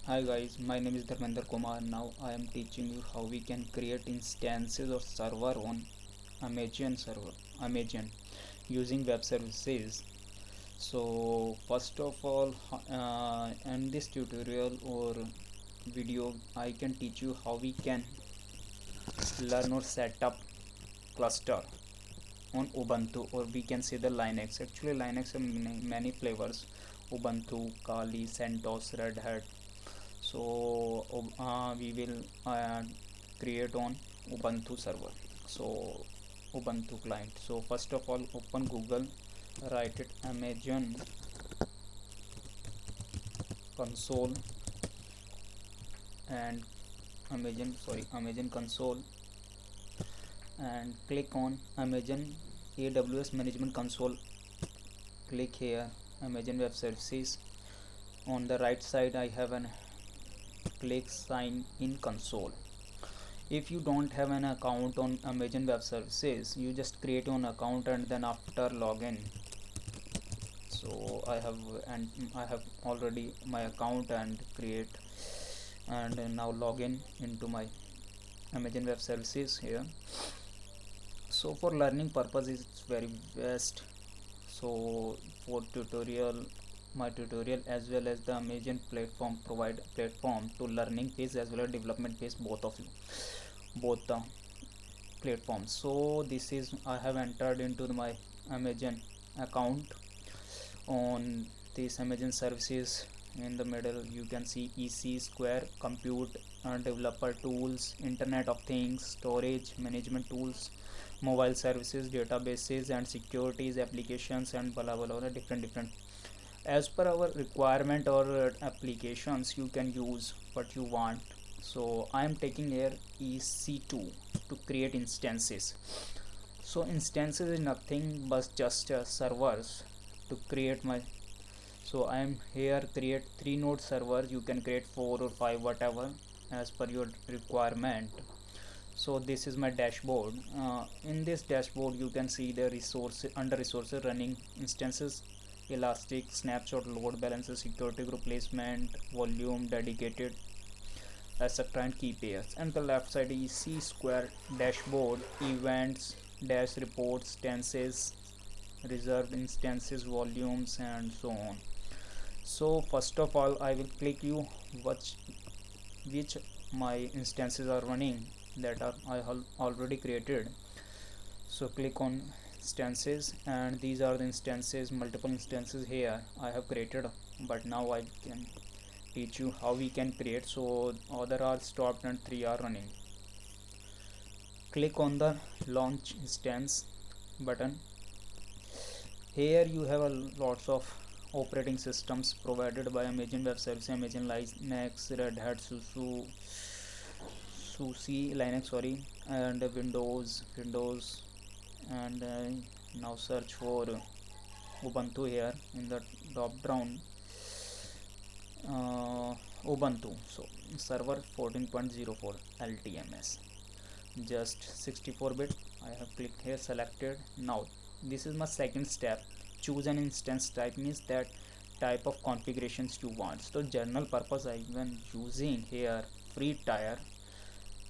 Hi guys, my name is Dharmender Kumar. Now I am teaching you how we can create instances of server on Amazon using web services. So first of all, in this tutorial or video, I can teach you how we can learn or set up cluster on Ubuntu, or we can say the Linux. Actually, Linux have many flavors: Ubuntu, Kali, CentOS, Red Hat. So we will create on Ubuntu server. So Ubuntu client. So first of all, open Google, write it Amazon console and Amazon console, and click on Amazon AWS management console. Click here Amazon web services. On the right side I have an click sign in console. If you don't have an account on Amazon web services, you just create an account and then after login. So I have already my account and create, and now login into my Amazon web services here. So for learning purpose it's very best. So for my tutorial as well as the Amazon platform provide platform to learning phase as well as development phase, both the platforms. So this is I have entered into my Amazon account. On this Amazon services, in the middle you can see EC Square, compute, developer tools, internet of things, storage management tools, mobile services, databases and securities applications, and blah blah blah, different as per our requirement or applications. You can use what you want. So I am taking here EC2 to create instances. So instances is nothing but just servers to create my. So I am here create 3 node servers. You can create 4 or 5, whatever as per your requirement. So this is my dashboard. In this dashboard you can see the resources, under resources, running instances, elastic, snapshot, load balances, security group placement, volume, dedicated, etc. and key pairs. And the left side is C square dashboard, events, dash reports, stances, reserved instances, volumes, and so on. So first of all I will click you which my instances are running that are I have already created. So click on instances, and these are the instances, multiple instances here I have created, but now I can teach you how we can create. So other are stopped and 3 are running. Click on the launch instance button. Here you have a lots of operating systems provided by Amazon Web Services, Amazon Linux, Red Hat, SUSE Linux, and Windows, and now search for Ubuntu here in the drop down. Ubuntu, so server 14.04 LTMS, just 64-bit. I have clicked here, selected. Now this is my second step. Choose an instance type, means that type of configurations you want. So general purpose I am using here free tier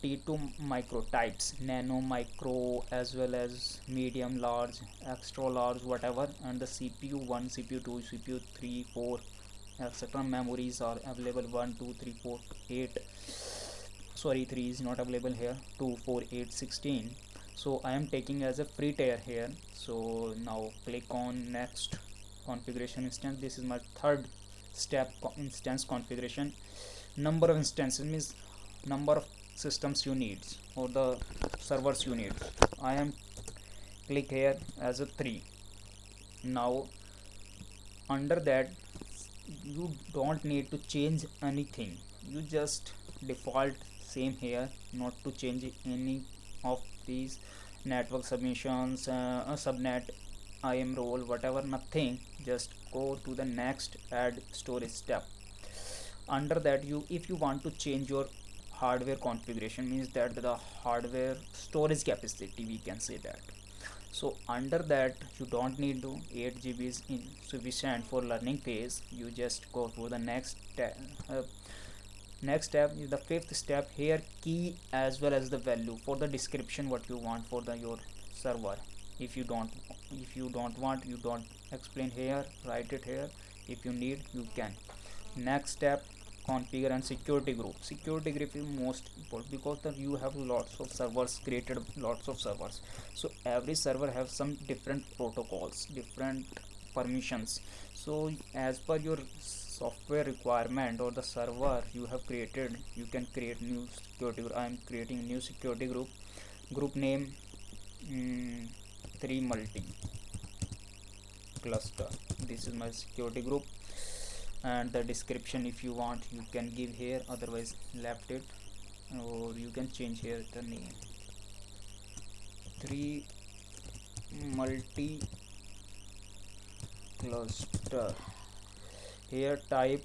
T2 micro types, nano, micro, as well as medium, large, extra large, whatever, and the CPU 1, CPU 2, CPU 3, 4, etc. Memories are available 1, 2, 3, 4, 8. Sorry, 3 is not available here. 2, 4, 8, 16. So I am taking as a free tier here. So now click on next configuration instance. This is my third step, instance configuration. Number of instances means number of systems you need or the servers you need. I am click here as a 3. Now under that you don't need to change anything. You just default same here, not to change any of these network submissions, subnet, IAM role, whatever, nothing. Just go to the next add storage step. Under that, you if you want to change your hardware configuration, means that the hardware storage capacity, we can say that. So under that you don't need to 8 GB is insufficient for learning phase. You just go to the next Next step is the fifth step. Here key as well as the value for the description what you want for the your server. If you don't want, you don't explain here, write it here. If you need, you can. Next step, configure and security group. Security group is most important because you have lots of servers, created lots of servers, so every server have some different protocols, different permissions. So as per your software requirement or the server you have created, you can create new security group. I am creating new security group. Group name, 3 multi cluster. This is my security group. And the description, if you want, you can give here, otherwise left it, or you can change here the name, 3 multi cluster. Here type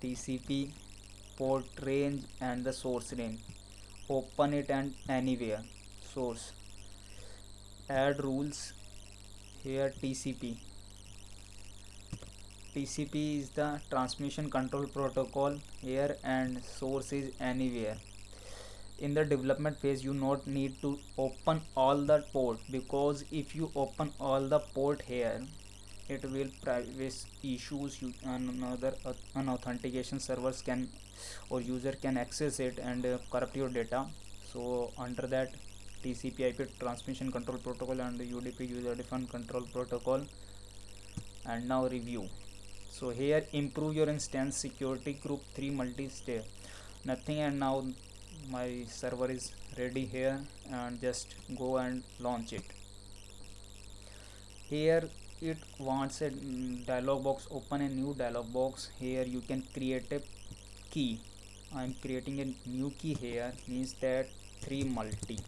TCP, port range and the source name. Open it and anywhere source. Add rules. Here TCP is the transmission control protocol here, and source is anywhere. In the development phase you not need to open all the port, because if you open all the port here, it will privacy issues. You another unauthentication servers can or user can access it and corrupt your data. So under that, TCP IP transmission control protocol and UDP user defined control protocol. And now review. So here improve your instance, security group 3 multi-step, nothing. And now my server is ready here, and just go and launch it. Here it wants a dialog box. Open a new dialog box. Here you can create a key. I am creating a new key here, means that 3 multi.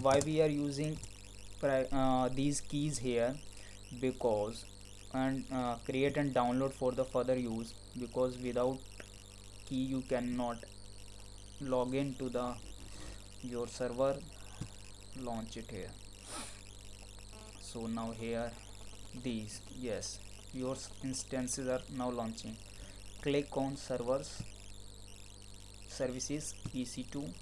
Why we are using these keys here? Because and create and download for the further use, because without key you cannot log in to the your server, launch it here. So now here these, yes, your instances are now launching. Click on servers, services, EC2.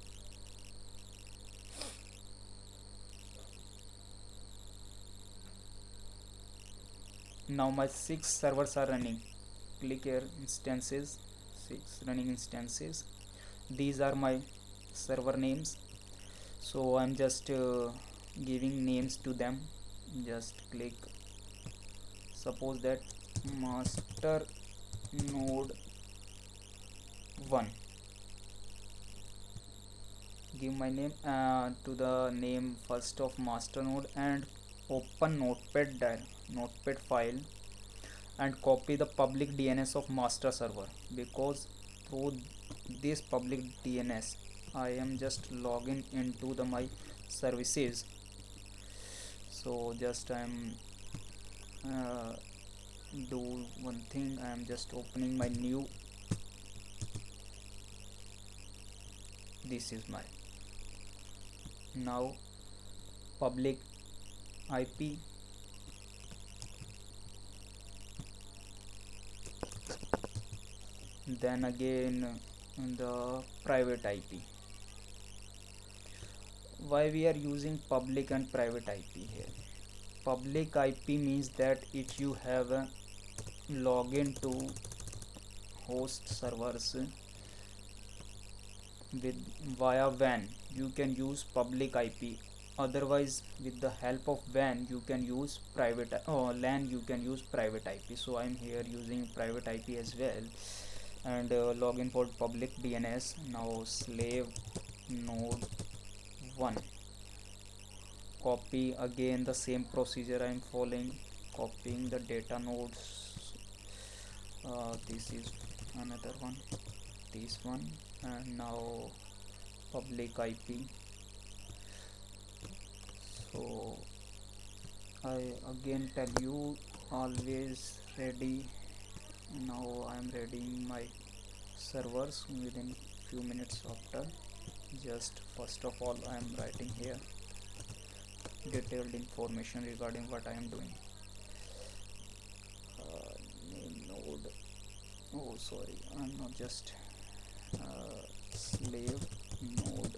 Now my 6 servers are running. Click here, instances, 6 running instances. These are my server names, so I'm just giving names to them. Just click, suppose that master node 1. Give my name to the name first of master node, and open notepad file and copy the public DNS of master server, because through this public DNS I am just logging into the my services. So just I am do one thing, I am just opening my new, this is my now public IP, then again the private IP. Why we are using public and private IP here? Public IP means that if you have a login to host servers with via WAN, you can use public IP. Otherwise, with the help of WAN you can use private LAN, you can use private IP. So I'm here using private IP as well, and login for public DNS. Now slave node 1, copy, again the same procedure I am following, copying the data nodes. This is another one, this one, and now public IP. So I again tell you, always ready. Now I am readying my servers within few minutes after. Just first of all I am writing here detailed information regarding what I am doing. Name node, oh sorry, I'm not just slave node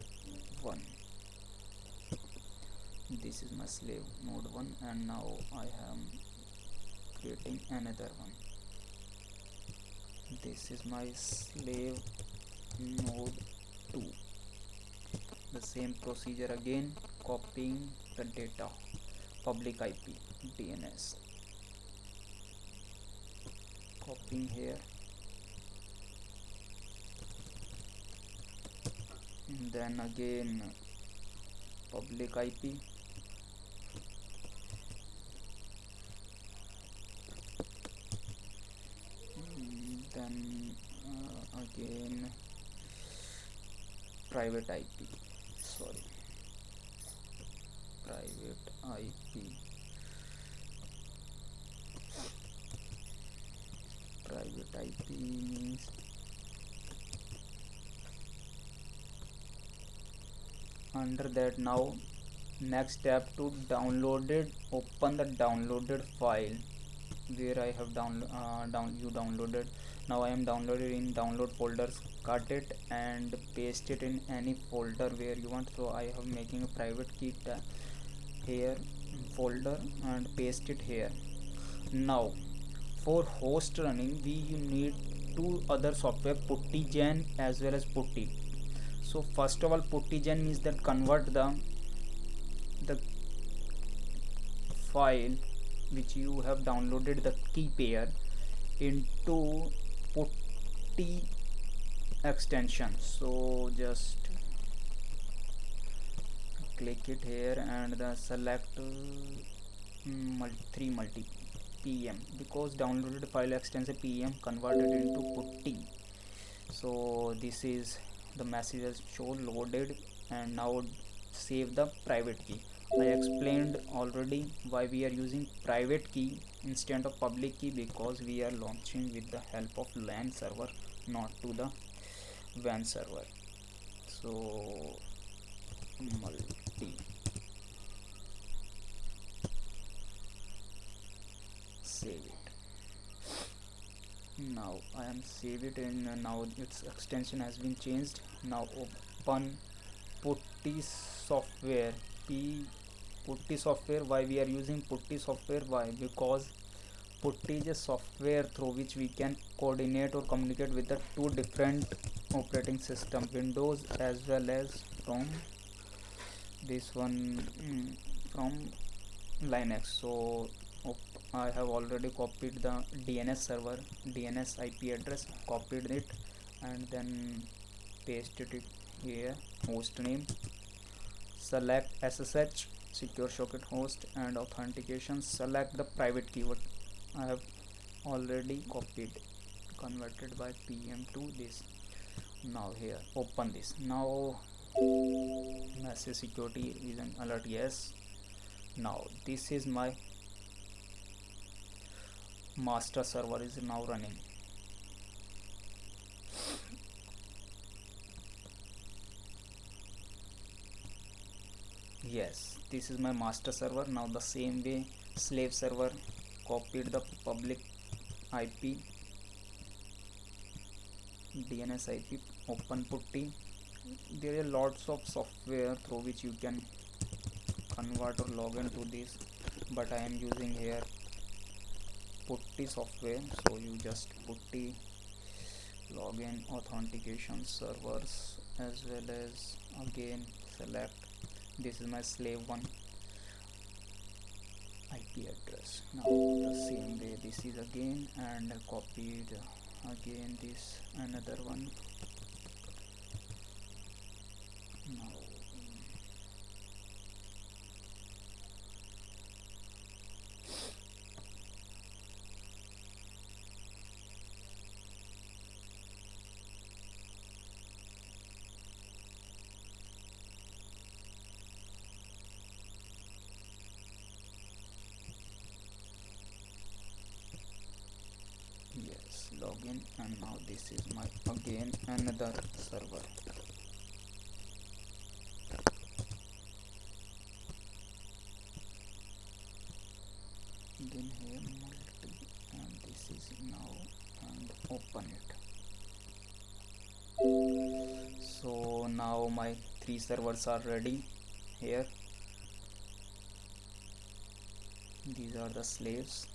1. This is my slave node 1, and now I am creating another one. This is my slave node 2. The same procedure again, copying the data, public IP, DNS, copying here, and then again public IP, then again private IP, sorry, private IP, private IP means under that. Now next step to downloaded, open the downloaded file where I have downloaded. Now I am downloaded in download folders, cut it and paste it in any folder where you want. So I have making a private key here folder and paste it here. Now for host running we need two other software, PuttyGen as well as Putty. So first of all, PuttyGen means that convert the file which you have downloaded, the key pair, into Putty extension. So just click it here and the select 3 multi pem, because downloaded file extension pem converted into Putty. So this is the message has shown loaded, and now save the private key. I explained already why we are using private key instead of public key, because we are launching with the help of LAN server, not to the WAN server. So multi, save it. Now I am save it, and now its extension has been changed. Now open Putty software, Putty software. Why we are using Putty software? Why? Because Putty is a software through which we can coordinate or communicate with the two different operating system, Windows as well as from this one, from Linux. So I have already copied the DNS server, DNS IP address, copied it and then pasted it here. Host name, select SSH, secure socket host, and authentication, select the private keyword. I have already copied, converted by pm to this. Now here open this. Now message security is an alert, yes. Now this is my master server is now running. Yes, this is my master server. Now the same way slave server, copied the public IP, DNS IP, open Putty. There are lots of software through which you can convert or log into this, but I am using here Putty software. So you just Putty login authentication servers, as well as again select, this is my slave one IP address. Now the same way this is again, and copied again this another one. Now yes, login, and now this is my again another server. Again here multi, and this is now, and open it. now my 3 servers are ready here. These are the slaves,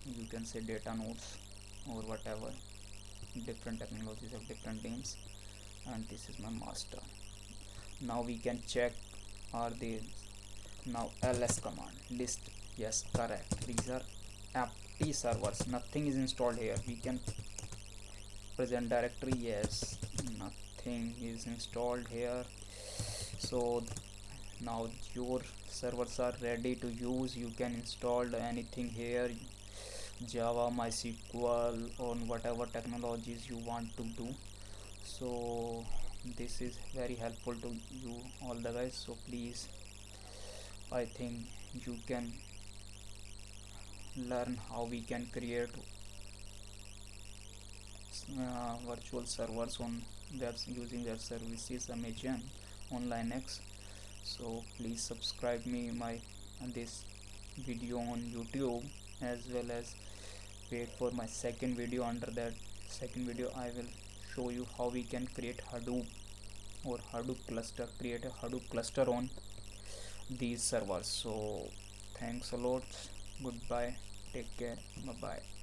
you can say data nodes or whatever, different technologies have different names, and this is my master. Now we can check, are they now ls command list, yes, correct, these are empty servers, nothing is installed here. We can present directory, yes, nothing is installed here. So now your servers are ready to use, you can install anything here, Java, MySQL, on whatever technologies you want to do. So this is very helpful to you all the guys, so please, I think you can learn how we can create virtual servers on using web services Amazon on Linux. So please subscribe me my this video on YouTube, as well as wait for my second video. Under that second video I will show you how we can create Hadoop or Hadoop cluster, create a Hadoop cluster on these servers. So thanks a lot, goodbye, take care, bye bye.